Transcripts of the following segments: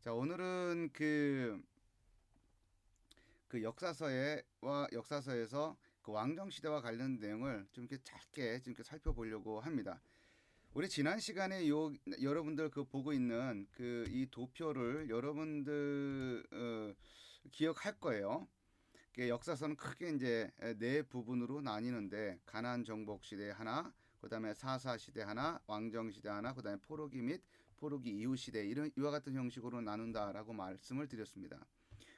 자, 오늘은 그 역사서에서 그 왕정 시대와 관련 내용을 좀 이렇게 짧게 좀 이렇게 살펴보려고 합니다. 우리 지난 시간에 여러분들 그 보고 있는 그 이 도표를 여러분들 기억할 거예요. 역사서는 크게 이제 네 부분으로 나뉘는데 가나안 정복 시대 하나, 그다음에 사사 시대 하나, 왕정 시대 하나, 그다음에 포로기 및 포로기 이후 시대 이런 이와 같은 형식으로 나눈다라고 말씀을 드렸습니다.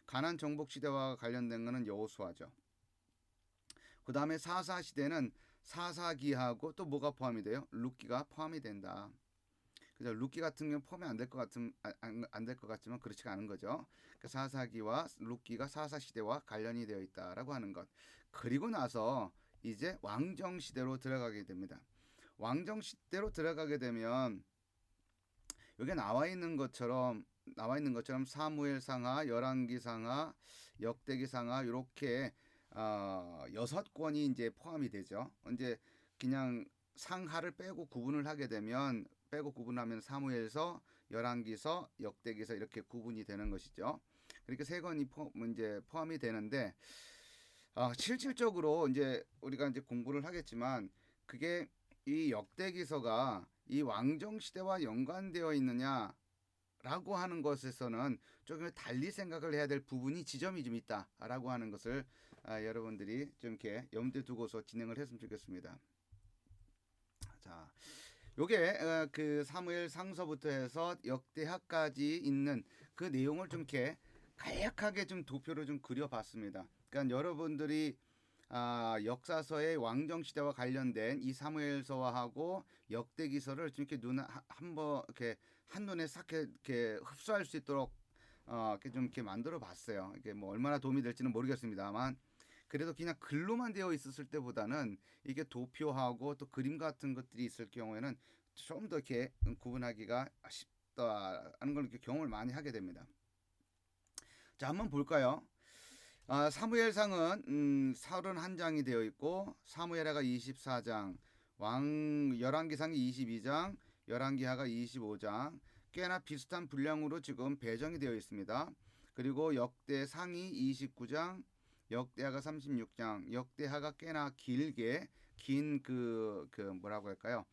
가나안 정복 시대와 관련된 것은 여호수아죠. 그다음에 사사 시대는 사사기하고 또 뭐가 포함이 돼요? 룻기가 포함이 된다. 그죠? 룻기 같은 경우 포함이 안 될 것 같지만 그렇지가 않은 거죠. 그 사사기와 룻기가 사사 시대와 관련이 되어 있다라고 하는 것. 그리고 나서 이제 왕정 시대로 들어가게 됩니다. 왕정 시대로 들어가게 되면 여기 나와 있는 것처럼 사무엘 상하, 열왕기 상하, 역대기 상하 이렇게 여섯 권이 이제 포함이 되죠. 이제 그냥 상하를 빼고 구분하면 사무엘서, 열왕기서, 역대기서 이렇게 구분이 되는 것이죠. 그렇게 세 권이 이제 포함이 되는데 실질적으로 이제 우리가 이제 공부를 하겠지만 그게 이 역대기서가 이 왕정 시대와 연관되어 있느냐라고 하는 것에서는 조금 달리 생각을 해야 될 부분이 지점이 좀 있다라고 하는 것을 여러분들이 좀 이렇게 염두에 두고서 진행을 했으면 좋겠습니다. 자, 요게 그 사무엘 상서부터 해서 역대하까지 있는 그 내용을 좀 이렇게 간략하게 좀 도표로 좀 그려봤습니다. 그러니까 여러분들이 역사서의 왕정 시대와 관련된 이 사무엘서와하고 역대기서를 좀 이렇게 한번 이렇게 한눈에 싹 이렇게 흡수할 수 있도록 이렇게 좀 이렇게 만들어 봤어요. 이게 뭐 얼마나 도움이 될지는 모르겠습니다만 그래도 그냥 글로만 되어 있었을 때보다는 이게 도표하고 또 그림 같은 것들이 있을 경우에는 좀 더 이렇게 구분하기가 쉽다는 걸 이렇게 경험을 많이 하게 됩니다. 자, 한번 볼까요? 사무엘상은 31장이 되어 있고 사무엘하가 24장, 열왕기상이 22장, 열왕기하가 25장 꽤나 비슷한 분량으로 지금 배정이 되어 있습니다. 그리고 역대상이 29장, 역대하가 36장, 역대하가 꽤나 길게 긴 그 뭐라고 할까요?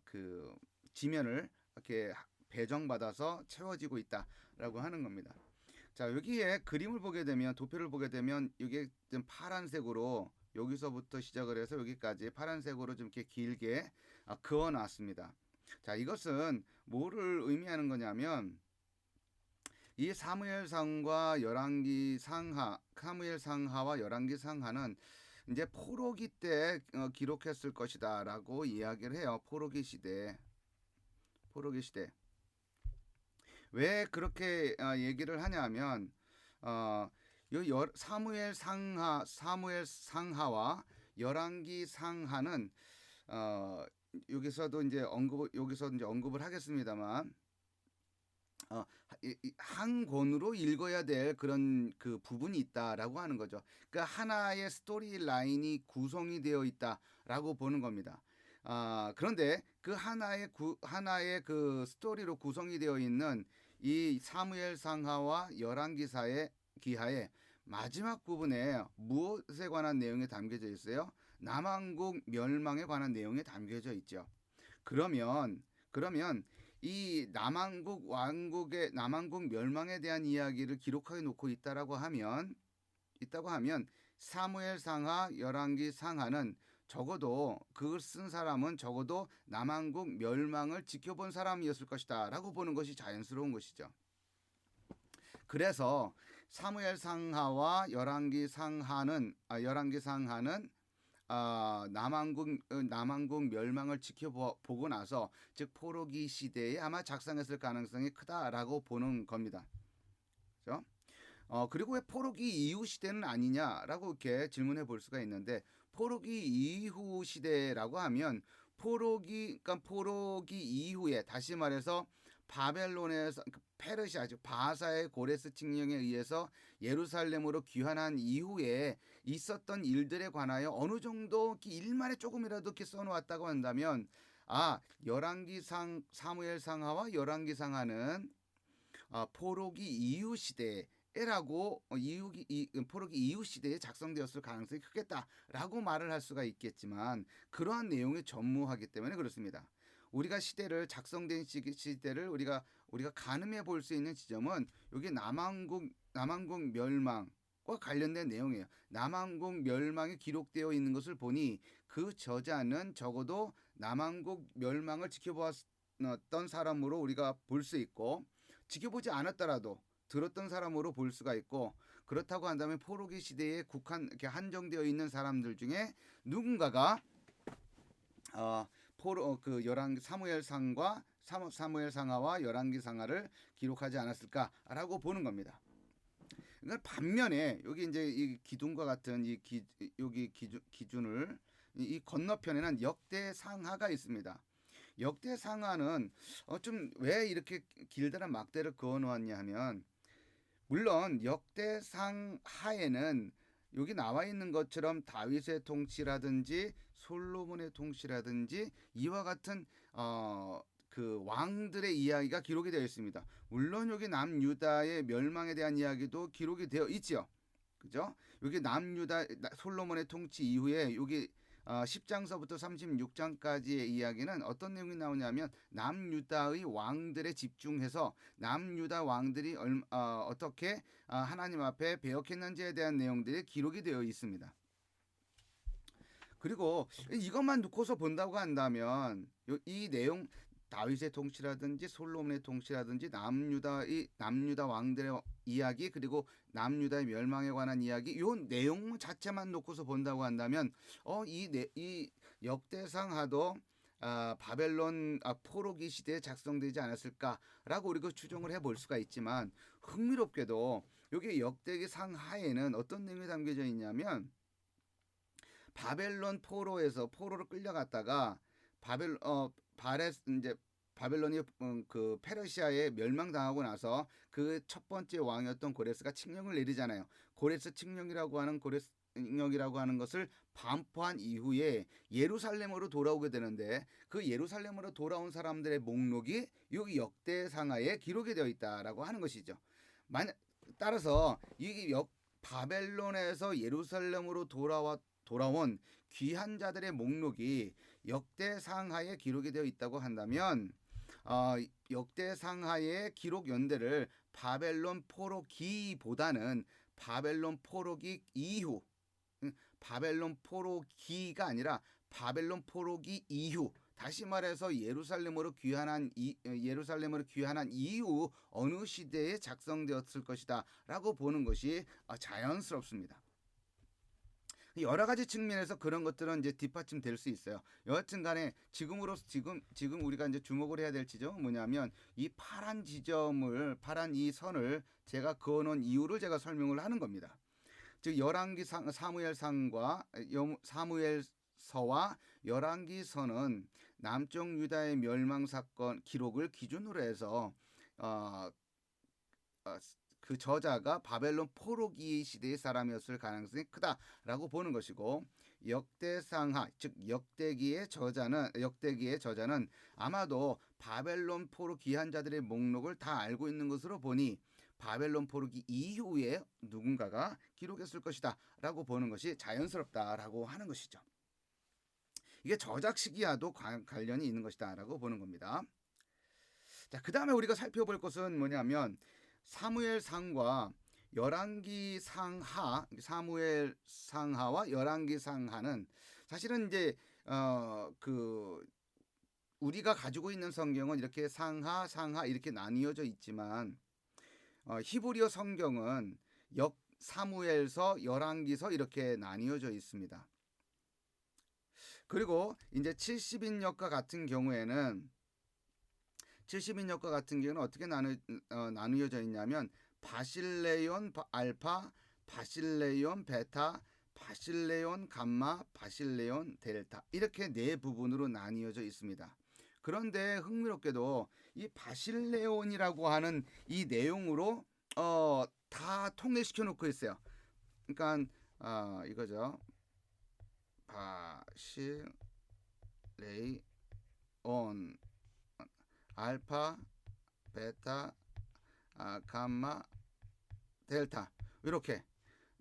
그 지면을 이렇게 배정받아서 채워지고 있다라고 하는 겁니다. 자, 여기에 그림을 보게 되면 도표를 보게 되면 이게 좀 파란색으로 여기서부터 시작을 해서 여기까지 파란색으로 좀 이렇게 길게 그어 놨습니다. 자, 이것은 뭐를 의미하는 거냐면 이 사무엘 상하와 열왕기 상하는 이제 포로기 때 기록했을 것이다라고 이야기를 해요. 포로기 시대. 왜 그렇게 얘기를 하냐면 사무엘 상하와 열왕기 상하는 어, 여기서 이제 언급을 하겠습니다만 한 권으로 읽어야 될 그런 그 부분이 있다라고 하는 거죠. 그러니까 하나의 스토리 라인이 구성이 되어 있다라고 보는 겁니다. 그런데 그 하나의 그 스토리로 구성이 되어 있는 이 사무엘 상하와 열왕기사의 기하의 마지막 부분에 무엇에 관한 내용이 담겨져 있어요? 남왕국 멸망에 관한 내용이 담겨져 있죠. 그러면 이 남왕국 멸망에 대한 이야기를 기록해 놓고 있다고 하면 사무엘 상하, 열왕기 상하는 적어도 그걸 쓴 사람은 적어도 남왕국 멸망을 지켜본 사람이었을 것이다라고 보는 것이 자연스러운 것이죠. 그래서 사무엘 상하와 열왕기 상하는 남왕국 멸망을 지켜보고 나서 즉 포로기 시대에 아마 작성했을 가능성이 크다라고 보는 겁니다. 그렇죠? 그리고 왜 포로기 이후 시대는 아니냐라고 이렇게 질문해 볼 수가 있는데 포로기 이후 시대라고 하면 그러니까 포로기 이후에 다시 말해서 바벨론에서 페르시아 즉 바사의 고레스 칙령에 의해서 예루살렘으로 귀환한 이후에 있었던 일들에 관하여 어느 정도 일말에 조금이라도 이렇게 써놓았다고 한다면 열왕기상 사무엘 상하와 열왕기 상하는 포로기 이후 시대에라고 포로기 이후 시대에 작성되었을 가능성이 크겠다라고 말을 할 수가 있겠지만 그러한 내용이 전무하기 때문에 그렇습니다. 우리가 시대를 작성된 시대를 우리가 가늠해 볼 수 있는 지점은 여기 남한국 멸망과 관련된 내용이에요. 남한국 멸망이 기록되어 있는 것을 보니 그 저자는 적어도 남한국 멸망을 지켜보았던 사람으로 우리가 볼 수 있고 지켜보지 않았더라도 들었던 사람으로 볼 수가 있고 그렇다고 한다면 포로기 시대에 이렇게 한정되어 있는 사람들 중에 누군가가 사무엘상과 사무엘상하와 열왕기상하를 기록하지 않았을까라고 보는 겁니다. 그러니까 반면에 여기 이제 이 기둥과 같은 여기 기준을 이 건너편에는 역대상하가 있습니다. 역대상하는 좀 왜 이렇게 길다란 막대를 그어 놓았냐 하면 물론 역대상하에는 여기 나와 있는 것처럼 다윗의 통치라든지 솔로몬의 통치라든지 이와 같은 그 왕들의 이야기가 기록이 되어 있습니다. 물론 여기 남유다의 멸망에 대한 이야기도 기록이 되어 있죠. 그죠? 여기 남유다 솔로몬의 통치 이후에 여기 10장서부터 36장까지의 이야기는 어떤 내용이 나오냐면 남유다의 왕들에 집중해서 남유다 왕들이 어떻게 하나님 앞에 배역했는지에 대한 내용들이 기록이 되어 있습니다. 그리고 이것만 놓고서 본다고 한다면 이 내용 다윗의 통치라든지 솔로몬의 통치라든지 남유다 왕들의 이야기 그리고 남유다의 멸망에 관한 이야기 이 내용 자체만 놓고서 본다고 한다면 이 역대상하도 바벨론 포로기 시대에 작성되지 않았을까라고 우리가 추정을 해볼 수가 있지만 흥미롭게도 여기 역대기 상하에는 어떤 내용이 담겨져 있냐면 바벨론 포로를 끌려갔다가 바벨론이 그 페르시아에 멸망당하고 나서 그 첫 번째 왕이었던 고레스가 칙령을 내리잖아요. 고레스 칙령이라고 하는 것을 반포한 이후에 예루살렘으로 돌아오게 되는데 그 예루살렘으로 돌아온 사람들의 목록이 여기 역대상하에 기록이 되어 있다라고 하는 것이죠. 따라서 이 바벨론에서 예루살렘으로 돌아온 귀한 자들의 목록이 역대상하에 기록이 되어 있다고 한다면 역대상하의 기록 연대를 바벨론 포로기보다는 바벨론 포로기 이후 바벨론 포로기가 아니라 바벨론 포로기 이후 다시 말해서 예루살렘으로 귀환한 이후 어느 시대에 작성되었을 것이다 라고 보는 것이 자연스럽습니다. 여러 가지 측면에서 그런 것들은 이제 뒷받침될 수 있어요. 여하튼 간에 지금 우리가 이제 주목을 해야 될 지점은 뭐냐면 이 파란 이 선을 제가 그어 놓은 이유를 제가 설명을 하는 겁니다. 즉 사무엘서와 열왕기서는 남쪽 유다의 멸망 사건 기록을 기준으로 해서 그 저자가 바벨론 포로기 시대의 사람이었을 가능성이 크다라고 보는 것이고 역대상하 즉 역대기의 저자는 아마도 바벨론 포로 귀한 자들의 목록을 다 알고 있는 것으로 보니 바벨론 포로기 이후에 누군가가 기록했을 것이다라고 보는 것이 자연스럽다라고 하는 것이죠. 이게 저작 시기와도 관련이 있는 것이다라고 보는 겁니다. 자, 그 다음에 우리가 살펴볼 것은 뭐냐면 사무엘상과 사무엘상하와 열왕기상하는 사실은 이제 우리가 가지고 있는 성경은 이렇게 상하 이렇게 나뉘어져 있지만 히브리어 성경은 사무엘서, 열왕기서 이렇게 나뉘어져 있습니다. 그리고 이제 70인역과 같은 경우에는 어떻게 나누어져 있냐면 바실레온 알파, 바실레온 베타, 바실레온 감마, 바실레온 델타 이렇게 네 부분으로 나뉘어져 있습니다. 그런데 흥미롭게도 이 바실레온이라고 하는 이 내용으로 다 통일시켜 놓고 있어요. 그러니까 이거죠. 바실레온 알파, 베타, 감마, 델타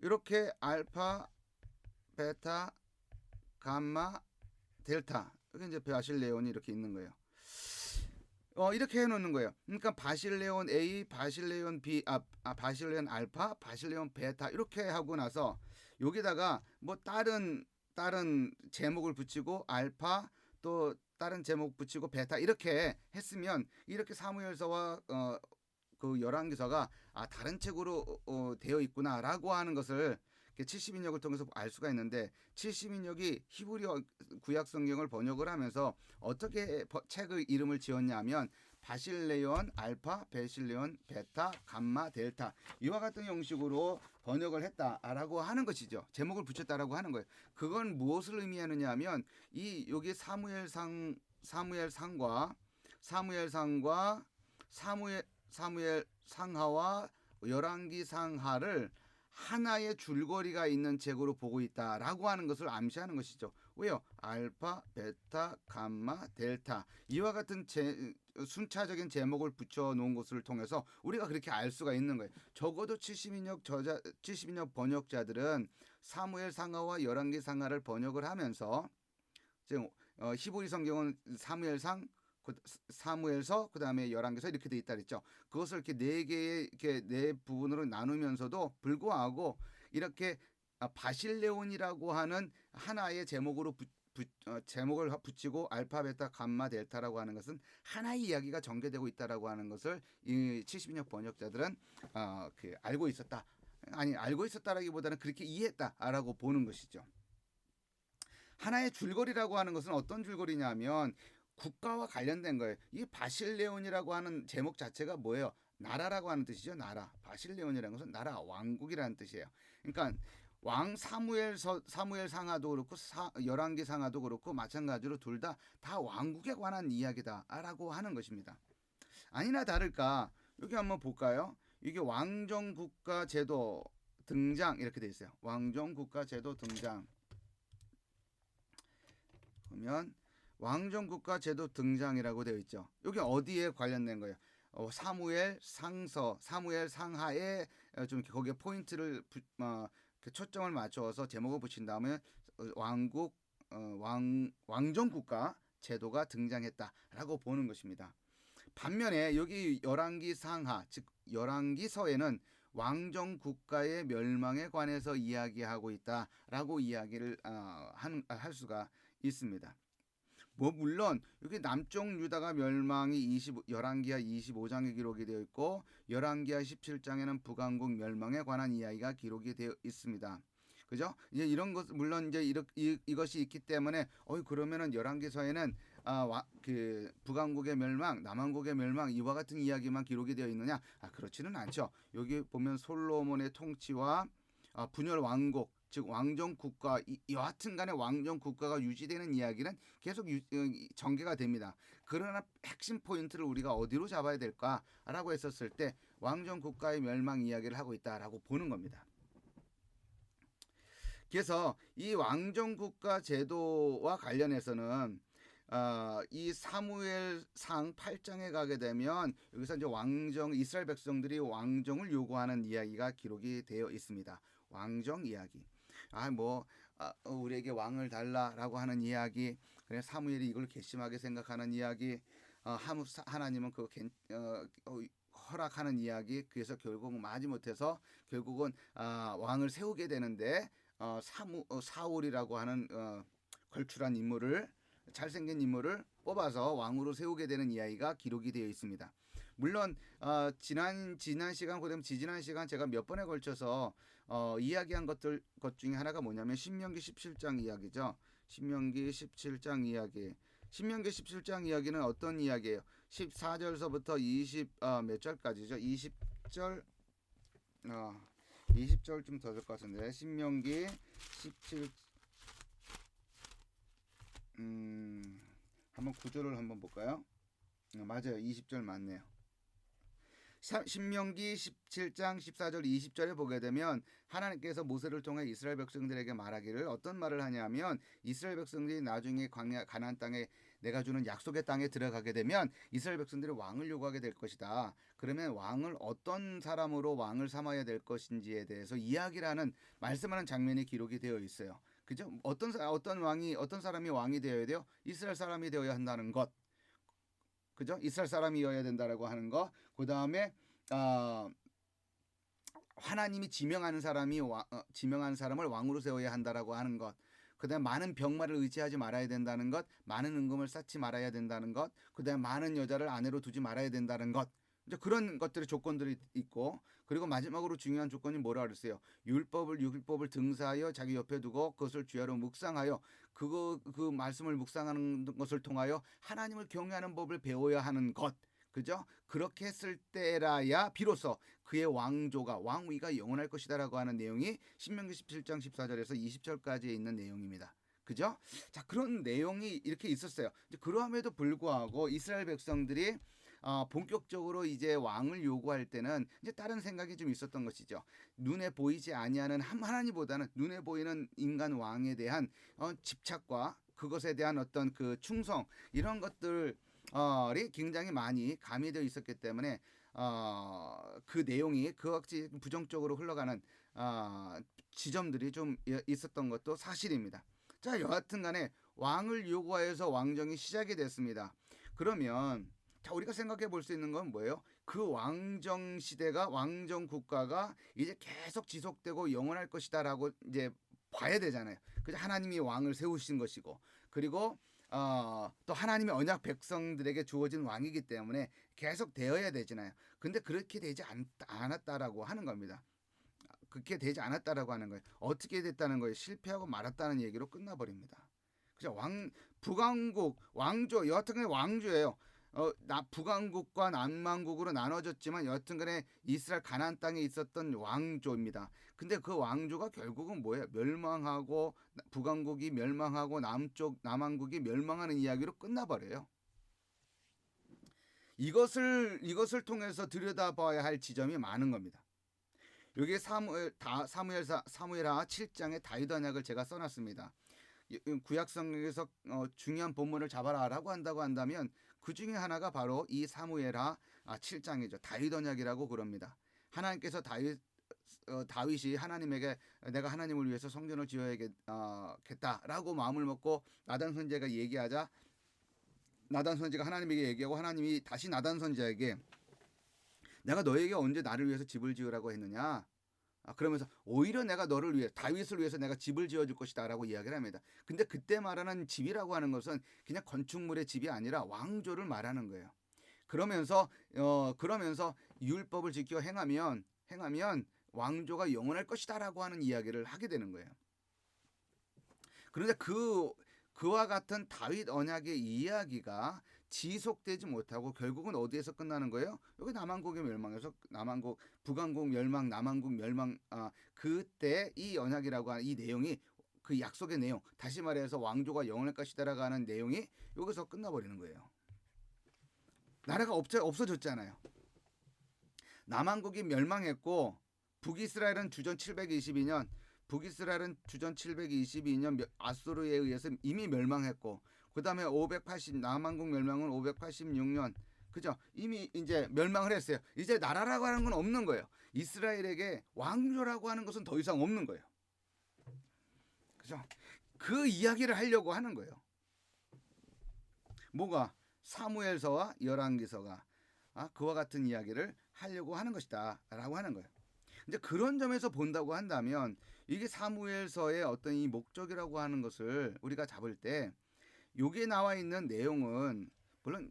이렇게 알파, 베타, 감마, 델타 이게 이제 바실레온이 이렇게 있는 거예요. 이렇게 해놓는 거예요. 그러니까 바실레온 A, 바실레온 B, 바실레온 알파, 바실레온 베타 이렇게 하고 나서 여기다가 뭐 다른 제목을 붙이고 알파 또 다른 제목 붙이고 베타 이렇게 했으면 이렇게 사무엘서와 그 열왕기서가 다른 책으로 되어 있구나라고 하는 것을 70인역을 통해서 알 수가 있는데 70인역이 히브리어 구약 성경을 번역을 하면서 어떻게 책의 이름을 지었냐면 바실레온 알파, 베실레온 베타, 감마, 델타 이와 같은 형식으로 번역을 했다라고 하는 것이죠. 제목을 붙였다라고 하는 거예요. 그건 무엇을 의미하느냐 하면 이 여기 사무엘상과 사무엘 상하와 열왕기 상하를 하나의 줄거리가 있는 책으로 보고 있다라고 하는 것을 암시하는 것이죠. 왜요? 알파, 베타, 감마, 델타 이와 같은 순차적인 제목을 붙여놓은 것을 통해서 우리가 그렇게 알 수가 있는 거예요. 적어도 70인역 번역자들은 사무엘 상하와 열왕기 상하를 번역을 하면서 지금 히브리 성경은 사무엘서 그다음에 열왕기서 이렇게 돼 있다 그랬죠. 그것을 이렇게 네 개의 이렇게 네 부분으로 나누면서도 불구하고 이렇게 바실레온이라고 하는 하나의 제목으로 제목을 붙이고 알파, 베타, 감마, 델타라고 하는 것은 하나의 이야기가 전개되고 있다라고 하는 것을 이 70인역 번역자들은 알고 있었다. 아니 알고 있었다라기보다는 그렇게 이해했다라고 보는 것이죠. 하나의 줄거리라고 하는 것은 어떤 줄거리냐면 국가와 관련된 거예요. 이 바실레온이라고 하는 제목 자체가 뭐예요? 나라라고 하는 뜻이죠. 나라. 바실레온이라는 것은 나라, 왕국이라는 뜻이에요. 그러니까 왕 사무엘 상하도 그렇고 열왕기 상하도 그렇고 마찬가지로 둘 다 왕국에 관한 이야기다라고 하는 것입니다. 아니나 다를까 여기 한번 볼까요? 이게 왕정국가 제도 등장 이렇게 돼 있어요. 왕정국가 제도 등장. 그러면 왕정국가 제도 등장이라고 되어 있죠. 여기 어디에 관련된 거예요? 사무엘 상하에 좀 거기에 포인트를 초점을 맞춰서 제목을 붙인 다음에 왕정국가 제도가 등장했다라고 보는 것입니다. 반면에 여기 열왕기 상하 즉 열왕기서에는 왕정국가의 멸망에 관해서 이야기하고 있다라고 이야기를 할 수가 있습니다. 뭐 물론 여기 남쪽 유다가 멸망이 열왕기하 25장에 기록이 되어 있고 열왕기하 17장에는 북왕국 멸망에 관한 이야기가 기록이 되어 있습니다. 그죠? 이제 이런 것 물론 이제 이것이 있기 때문에 그러면은 열왕기서에는 그 북왕국의 멸망, 남왕국의 멸망 이와 같은 이야기만 기록이 되어 있느냐? 그렇지는 않죠. 여기 보면 솔로몬의 통치와 분열 왕국 즉 왕정국가 여하튼간에 왕정국가가 유지되는 이야기는 계속 전개가 됩니다. 그러나 핵심 포인트를 우리가 어디로 잡아야 될까라고 했었을 때 왕정국가의 멸망 이야기를 하고 있다라고 보는 겁니다. 그래서 이 왕정국가 제도와 관련해서는 이 사무엘상 8장에 가게 되면 여기서 이제 이스라엘 백성들이 왕정을 요구하는 이야기가 기록이 되어 있습니다. 왕정 이야기. 우리에게 왕을 달라라고 하는 이야기. 그래 사무엘이 이걸 괘씸하게 생각하는 이야기. 하나님은 그거 허락하는 이야기. 그래서 결국 마지못해서 결국은 왕을 세우게 되는데 사울이라고 하는 걸출한 인물을 잘생긴 인물을 뽑아서 왕으로 세우게 되는 이야기가 기록이 되어 있습니다. 물론 지난 시간 그다음 지지난 시간 제가 몇 번에 걸쳐서 이야기한 것 중에 하나가 뭐냐면 신명기 17장 이야기죠. 신명기 17장 이야기. 신명기 17장 이야기는 어떤 이야기예요? 14절서부터 20 몇 절까지죠? 20절 20절 좀 더 될 것 같은데 신명기 17 한번 구절을 한번 볼까요? 맞아요. 20절 맞네요. 신명기 17장 14절 20절에 보게 되면 하나님께서 모세를 통해 이스라엘 백성들에게 말하기를 어떤 말을 하냐면 이스라엘 백성들이 나중에 광야 가나안 땅에 내가 주는 약속의 땅에 들어가게 되면 이스라엘 백성들이 왕을 요구하게 될 것이다. 그러면 왕을 어떤 사람으로 왕을 삼아야 될 것인지에 대해서 이야기를 하는 말씀하는 장면이 기록이 되어 있어요. 그죠? 어떤 사람이 왕이 되어야 돼요? 이스라엘 사람이 되어야 한다는 것. 그죠? 이스라엘 사람이어야 된다라고 하는 거. 그다음에 어, 하나님이 지명하는 사람을 왕으로 세워야 한다라고 하는 것. 그다음 많은 병마를 의지하지 말아야 된다는 것, 많은 은금을 쌓지 말아야 된다는 것, 그다음 많은 여자를 아내로 두지 말아야 된다는 것. 이제 그런 것들의 조건들이 있고, 그리고 마지막으로 중요한 조건이 뭐라 그랬어요? 율법을 등사하여 자기 옆에 두고 그것을 주야로 묵상하여 그 말씀을 묵상하는 것을 통하여 하나님을 경외하는 법을 배워야 하는 것. 그죠? 그렇게 했을 때라야 비로소 그의 왕위가 영원할 것이다라고 하는 내용이 신명기 17장 14절에서 20절까지에 있는 내용입니다. 그죠? 자, 그런 내용이 이렇게 있었어요. 그러함에도 불구하고 이스라엘 백성들이 본격적으로 이제 왕을 요구할 때는 이제 다른 생각이 좀 있었던 것이죠. 눈에 보이지 아니하는 하나님보다는 눈에 보이는 인간 왕에 대한 집착과 그것에 대한 어떤 그 충성 이런 것들 이 굉장히 많이 가미되어 있었기 때문에 그 내용이 그같이 부정적으로 흘러가는 지점들이 좀 있었던 것도 사실입니다. 자, 여하튼 간에 왕을 요구하여서 왕정이 시작이 됐습니다. 그러면 자, 우리가 생각해 볼 수 있는 건 뭐예요? 그 왕정 시대가 왕정 국가가 이제 계속 지속되고 영원할 것이다라고 이제 봐야 되잖아요. 그래서 하나님이 왕을 세우신 것이고 그리고 또 하나님의 언약 백성들에게 주어진 왕이기 때문에 계속 되어야 되잖아요. 근데 그렇게 되지 않았다라고 하는 겁니다. 그렇게 되지 않았다라고 하는 거예요. 어떻게 됐다는 거예요? 실패하고 말았다는 얘기로 끝나버립니다. 그죠? 북왕국 왕조 여하튼간에 왕조예요. 북왕국과 남왕국으로 나눠졌지만 여하튼간에 이스라엘 가나안 땅에 있었던 왕조입니다. 근데 그 왕조가 결국은 뭐예요? 멸망하고 북왕국이 멸망하고 남왕국이 멸망하는 이야기로 끝나버려요. 이것을 통해서 들여다봐야 할 지점이 많은 겁니다. 여기 사무엘하 7장의 다윗 언약을 제가 써놨습니다. 구약 성경에서 중요한 본문을 잡아라라고 한다면 그 중에 하나가 바로 이 사무엘하 7장이죠. 다윗 언약이라고 그럽니다. 하나님께서 다윗이 하나님에게 내가 하나님을 위해서 성전을 지어야겠다라고 마음을 먹고 나단 선지자가 얘기하자 나단 선지자가 하나님에게 얘기하고 하나님이 다시 나단 선지자에게 내가 너에게 언제 나를 위해서 집을 지으라고 했느냐? 그러면서 오히려 내가 너를 위해 다윗을 위해서 내가 집을 지어줄 것이다라고 이야기를 합니다. 근데 그때 말하는 집이라고 하는 것은 그냥 건축물의 집이 아니라 왕조를 말하는 거예요. 그러면서 율법을 지켜 행하면 왕조가 영원할 것이다라고 하는 이야기를 하게 되는 거예요. 그런데 그와 같은 다윗 언약의 이야기가 지속되지 못하고 결국은 어디에서 끝나는 거예요? 여기 남한국의 멸망에서 북한국 멸망, 남한국 멸망 그때 이 언약이라고 하는 이 내용이 그 약속의 내용, 다시 말해서 왕조가 영원할 것이다라고 하는 내용이 여기서 끝나버리는 거예요. 나라가 없어졌잖아요. 남한국이 멸망했고 북이스라엘은 주전 722년 아수르에 의해서 이미 멸망했고 그다음에 남한국 멸망은 586년 그죠? 이미 이제 멸망을 했어요. 이제 나라라고 하는 건 없는 거예요. 이스라엘에게 왕조라고 하는 것은 더 이상 없는 거예요. 그죠? 그 이야기를 하려고 하는 거예요. 뭐가? 사무엘서와 열왕기서가 그와 같은 이야기를 하려고 하는 것이다라고 하는 거예요. 이제 그런 점에서 본다고 한다면 이게 사무엘서의 어떤 이 목적이라고 하는 것을 우리가 잡을 때 여기에 나와 있는 내용은 물론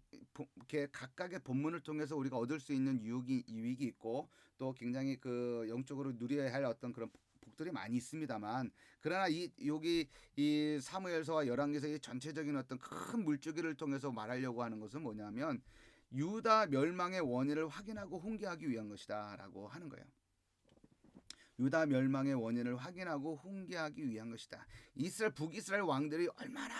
이렇게 각각의 본문을 통해서 우리가 얻을 수 있는 유익이 있고 또 굉장히 그 영적으로 누려야 할 어떤 그런 복들이 많이 있습니다만 그러나 여기 이 사무엘서와 열왕기서의 전체적인 어떤 큰 물줄기를 통해서 말하려고 하는 것은 뭐냐면 유다 멸망의 원인을 확인하고 훈계하기 위한 것이다라고 하는 거예요. 유다 멸망의 원인을 확인하고 훈계하기 위한 것이다. 북이스라엘 왕들이 얼마나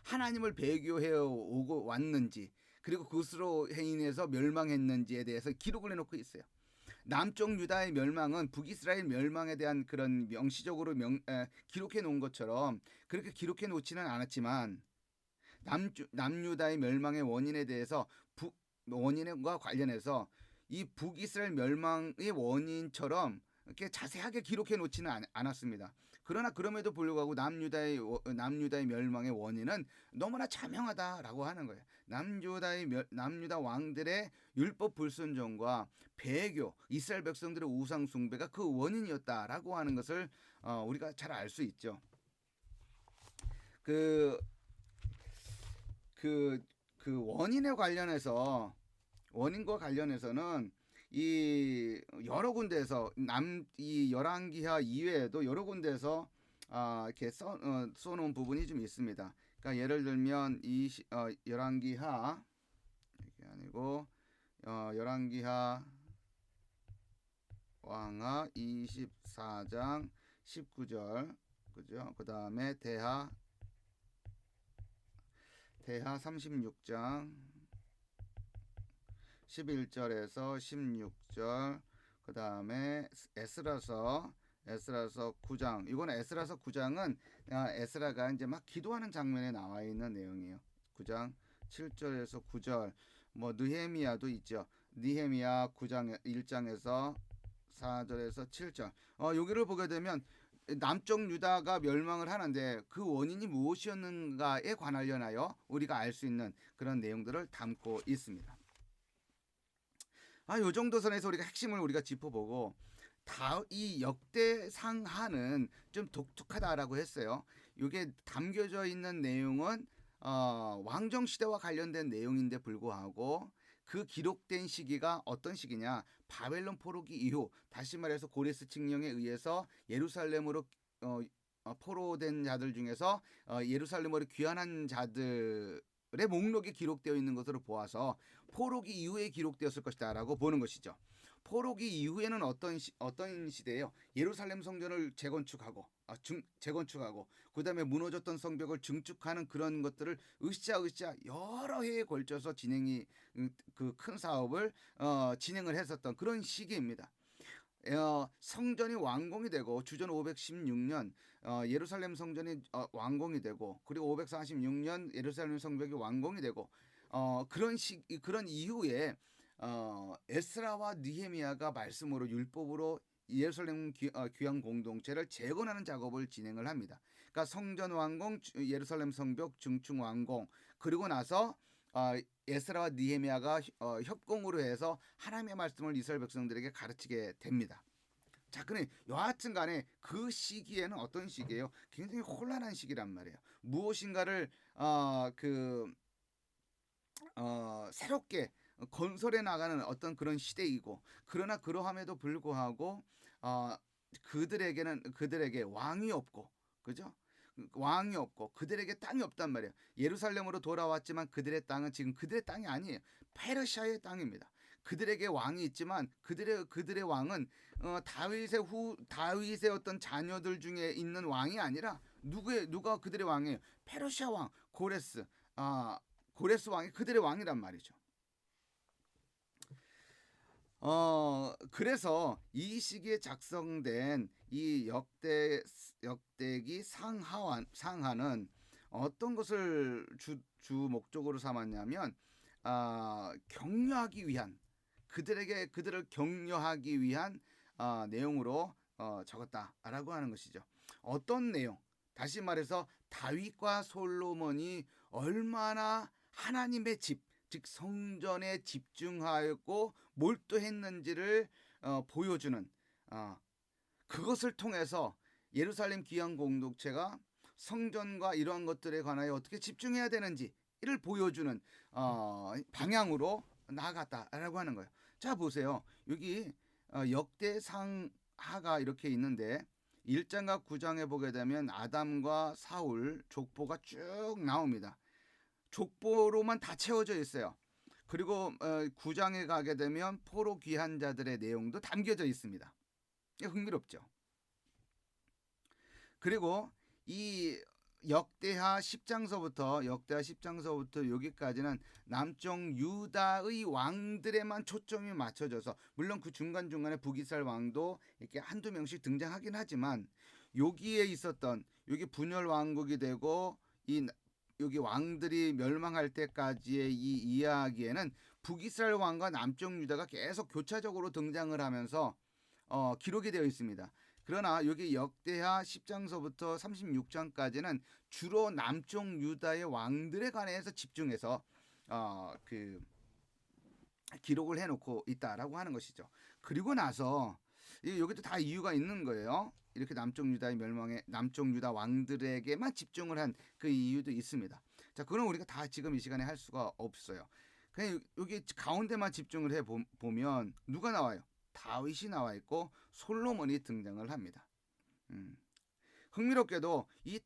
하나님을 배교해 오고 왔는지 그리고 그것으로 인해서 멸망했는지에 대해서 기록을 해놓고 있어요. 남쪽 유다의 멸망은 북이스라엘 멸망에 대한 그런 명시적으로 기록해 놓은 것처럼 그렇게 기록해 놓지는 않았지만 남유다의 멸망의 원인에 대해서 원인과 관련해서 이 북이스라엘 멸망의 원인처럼 이렇게 자세하게 기록해 놓지는 않았습니다. 그러나 그럼에도 불구하고 남유다의 멸망의 원인은 너무나 자명하다라고 하는 거예요. 남유다 왕들의 율법 불순종과 배교, 이스라엘 백성들의 우상 숭배가 그 원인이었다라고 하는 것을 우리가 잘 알 수 있죠. 그 원인과 관련해서는 이 여러 군데에서 이 열왕기하 이외에도 여러 군데에서 이렇게 써놓은 부분이 좀 있습니다. 그러니까 예를 들면 열왕기하 이게 아니고 열왕기하 왕하 24장 19절 그죠? 그다음에 대하 36장 11절에서 16절 그 다음에 에스라서 9장 이거는 에스라서 9장은 에스라가 이제 막 기도하는 장면에 나와 있는 내용이에요. 9장 7절에서 9절 뭐 느헤미야도 있죠. 느헤미야 9장 1장에서 4절에서 7절 여기를 보게 되면 남쪽 유다가 멸망을 하는데 그 원인이 무엇이었는가에 관하여 우리가 알 수 있는 그런 내용들을 담고 있습니다. 요 정도 선에서 우리가 핵심을 우리가 짚어보고 이 역대상하는 좀 독특하다라고 했어요. 이게 담겨져 있는 내용은 왕정 시대와 관련된 내용인데 불구하고 그 기록된 시기가 어떤 시기냐? 바벨론 포로기 이후, 다시 말해서 고레스 칙령에 의해서 예루살렘으로 포로된 자들 중에서 예루살렘으로 귀환한 자들의 목록이 기록되어 있는 것으로 보아서 포로기 이후에 기록되었을 것이다라고 보는 것이죠. 포로기 이후에는 어떤 시대예요? 예루살렘 성전을 재건축하고 그다음에 무너졌던 성벽을 증축하는 그런 것들을 으쌰으쌰 여러 해에 걸쳐서 그 큰 사업을 진행을 했었던 그런 시기입니다. 성전이 완공이 되고 주전 516년 예루살렘 성전이 완공이 되고 그리고 546년 예루살렘 성벽이 완공이 되고 그런 이후에 에스라와 느헤미야가 말씀으로 율법으로 예루살렘 귀환 공동체를 재건하는 작업을 진행을 합니다. 그러니까 성전 완공, 예루살렘 성벽 증축 완공 그리고 나서 에스라와 느헤미야가 협공으로 해서 하나님의 말씀을 이스라엘 백성들에게 가르치게 됩니다. 자, 근데 여하튼 간에 그 시기에는 어떤 시기예요? 굉장히 혼란한 시기란 말이에요. 무엇인가를 새롭게 건설해 나가는 어떤 그런 시대이고 그러나 그러함에도 불구하고 그들에게 왕이 없고 그죠? 왕이 없고 그들에게 땅이 없단 말이에요. 예루살렘으로 돌아왔지만 그들의 땅은 지금 그들의 땅이 아니에요. 페르시아의 땅입니다. 그들에게 왕이 있지만 그들의 왕은 다윗의 어떤 자녀들 중에 있는 왕이 아니라 누가 그들의 왕이에요? 페르시아 왕 고레스 왕이 그들의 왕이란 말이죠. 그래서 이 시기에 작성된 이 역대기 상하는 어떤 것을 주 목적으로 삼았냐면 격려하기 위한 그들을 격려하기 위한 내용으로 적었다라고 하는 것이죠. 어떤 내용? 다시 말해서 다윗과 솔로몬이 얼마나 하나님의 집, 즉 성전에 집중하고 몰두했는지를 보여주는 그것을 통해서 예루살렘 귀환 공동체가 성전과 이러한 것들에 관하여 어떻게 집중해야 되는지 이를 보여주는 방향으로 나아갔다라고 하는 거예요. 자, 보세요. 여기 역대상하가 이렇게 있는데 1장과 9장에 보게 되면 아담과 사울 족보가 쭉 나옵니다. 족보로만 다 채워져 있어요. 그리고 9장에 가게 되면 포로 귀한 자들의 내용도 담겨져 있습니다. 흥미롭죠. 그리고 이 역대하 10장서부터 여기까지는 남쪽 유다의 왕들에만 초점이 맞춰져서, 물론 그 중간중간에 북이스라엘 왕도 이렇게 한두 명씩 등장하긴 하지만, 여기에 있었던, 여기 분열 왕국이 되고 여기 왕들이 멸망할 때까지의 이 이야기에는 북이스라엘 왕과 남쪽 유다가 계속 교차적으로 등장을 하면서 기록이 되어 있습니다. 그러나 여기 역대하 10장서부터 36장까지는 주로 남쪽 유다의 왕들에 관해서 집중해서 그 기록을 해놓고 있다라고 하는 것이죠. 그리고 나서 여기도 다 이유가 있는 거예요. 이렇게 남쪽 유다의 멸망에 남쪽 유다 왕들에게만 집중을 한 그 이유도 있습니다. 자, 그럼 우리가 다 지금 이 시간에 할 수가 없어요. 그냥 여기 가운데만 집중을 해 보면 누가 나와요? 다윗이 나와 있고 솔로몬이 등장을 합니다. 흥미롭게도 이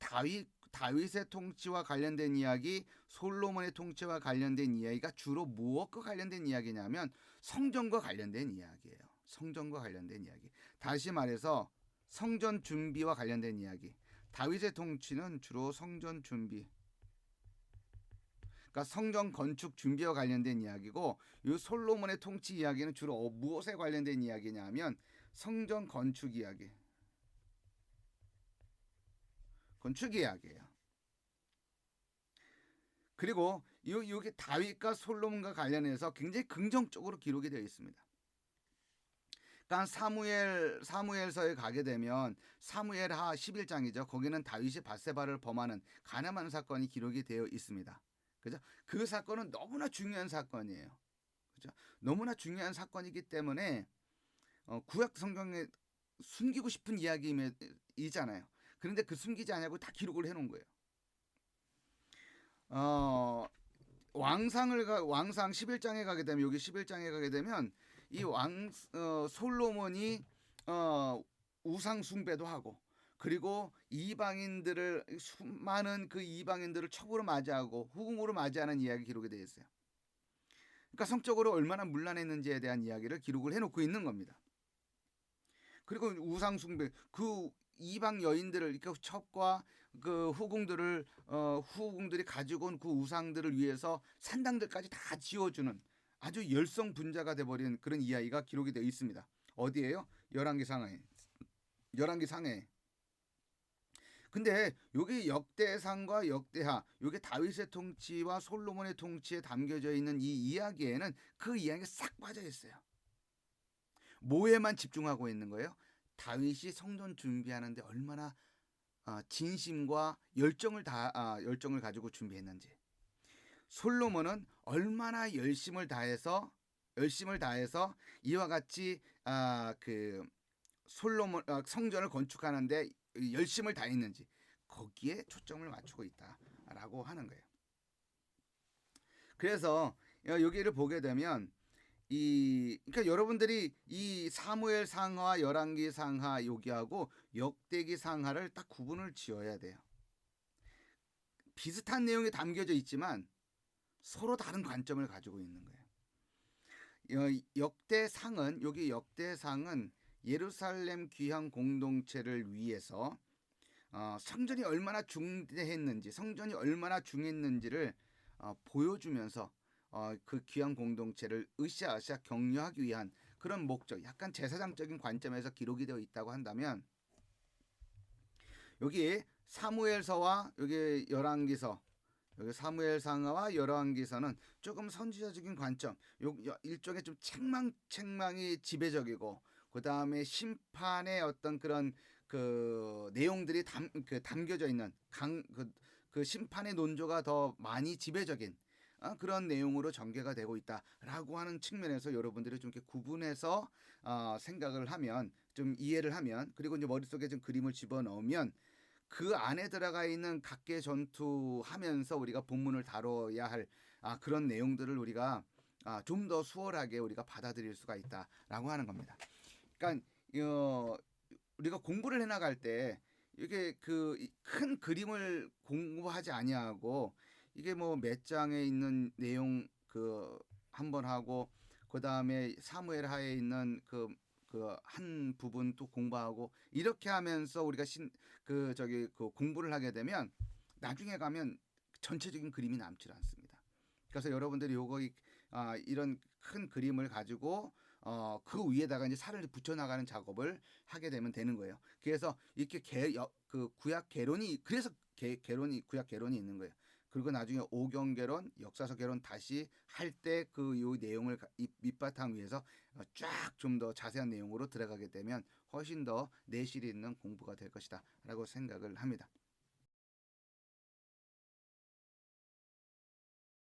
다윗의 통치와 관련된 이야기, 솔로몬의 통치와 관련된 이야기가 주로 무엇과 관련된 이야기냐면 성전과 관련된 이야기예요. 성전과 관련된 이야기. 다시 말해서 성전 준비와 관련된 이야기. 다윗의 통치는 주로 성전 준비, 그러니까 성전 건축 준비와 관련된 이야기고, 이 솔로몬의 통치 이야기는 주로 무엇에 관련된 이야기냐면 성전 건축 이야기, 건축 이야기예요. 그리고 여기 다윗과 솔로몬과 관련해서 굉장히 긍정적으로 기록이 되어 있습니다. 그러니까 사무엘서에 가게 되면 사무엘하 11장이죠. 거기는 다윗이 밧세바를 범하는 간음하는 사건이 기록이 되어 있습니다. 그죠? 그 사건은 너무나 중요한 사건이에요. 그죠? 너무나 중요한 사건이기 때문에 구약 성경에 숨기고 싶은 이야기이잖아요. 그런데 그 숨기지 않냐고 다 기록을 해놓은 거예요. 왕상 11장에 가게 되면, 여기 11장에 가게 되면 이 솔로몬이 우상 숭배도 하고, 그리고 이방인들을, 수많은 그 이방인들을 첩으로 맞이하고 후궁으로 맞이하는 이야기 기록이 되어 있어요. 그러니까 성적으로 얼마나 문란했는지에 대한 이야기를 기록을 해놓고 있는 겁니다. 그리고 우상 숭배, 그 이방 여인들을, 그러니까 첩과 그 후궁들이 가지고 온 그 우상들을 위해서 산당들까지 다 지어주는 아주 열성분자가 돼버린 그런 이야기가 기록이 되어 있습니다. 어디에요? 열왕기상하에. 근데 여기 역대상과 역대하, 여기 다윗의 통치와 솔로몬의 통치에 담겨져 있는 이 이야기에는 그 이야기가 싹 빠져 있어요. 뭐에만 집중하고 있는 거예요? 다윗이 성전 준비하는데 얼마나 진심과 열정을 가지고 준비했는지, 솔로몬은 얼마나 열심을 다해서 이와 같이 그 솔로몬 성전을 건축하는데 열심을 다했는지, 거기에 초점을 맞추고 있다라고 하는 거예요. 그래서 여기를 보게 되면 그러니까 여러분들이 이 사무엘 상하와 열왕기 상하 여기하고 역대기 상하를 딱 구분을 지어야 돼요. 비슷한 내용이 담겨져 있지만 서로 다른 관점을 가지고 있는 거예요. 역대상은 예루살렘 귀향 공동체를 위해서 성전이 얼마나 중요했는지를 보여주면서 그 귀한 공동체를 으쌰으쌰 격려하기 위한 그런 목적, 약간 제사장적인 관점에서 기록이 되어 있다고 한다면, 여기 사무엘서와 여기 열왕기서, 여기 사무엘상하와 열왕기서는 조금 선지자적인 관점, 일종의 좀 책망이 지배적이고, 그 다음에 심판의 어떤 그런 그 내용들이 담겨져 있는 그 심판의 논조가 더 많이 지배적인 그런 내용으로 전개가 되고 있다라고 하는 측면에서 여러분들이 좀 이렇게 구분해서 생각을 하면, 좀 이해를 하면, 그리고 이제 머릿속에 좀 그림을 집어넣으면 그 안에 들어가 있는 각계 전투하면서 우리가 본문을 다뤄야 할 그런 내용들을 우리가 좀 더 수월하게 우리가 받아들일 수가 있다라고 하는 겁니다. 그러니까 우리가 공부를 해나갈 때 이게 그 큰 그림을 공부하지 아니하고, 이게 뭐 몇 장에 있는 내용 한번 하고, 그 다음에 사무엘 하에 있는 그 한 부분 또 공부하고, 이렇게 하면서 우리가 공부를 하게 되면 나중에 가면 전체적인 그림이 남질 않습니다. 그래서 여러분들이 이런 큰 그림을 가지고 그 위에다가 이제 살을 붙여 나가는 작업을 하게 되면 되는 거예요. 그래서 이렇게 그 구약 개론이 그래서 구약 개론이 있는 거예요. 그리고 나중에 오경 개론, 역사서 개론 다시 할 때 그 요 내용을 밑바탕 위에서 쫙 좀 더 자세한 내용으로 들어가게 되면 훨씬 더 내실 있는 공부가 될 것이다라고 생각을 합니다.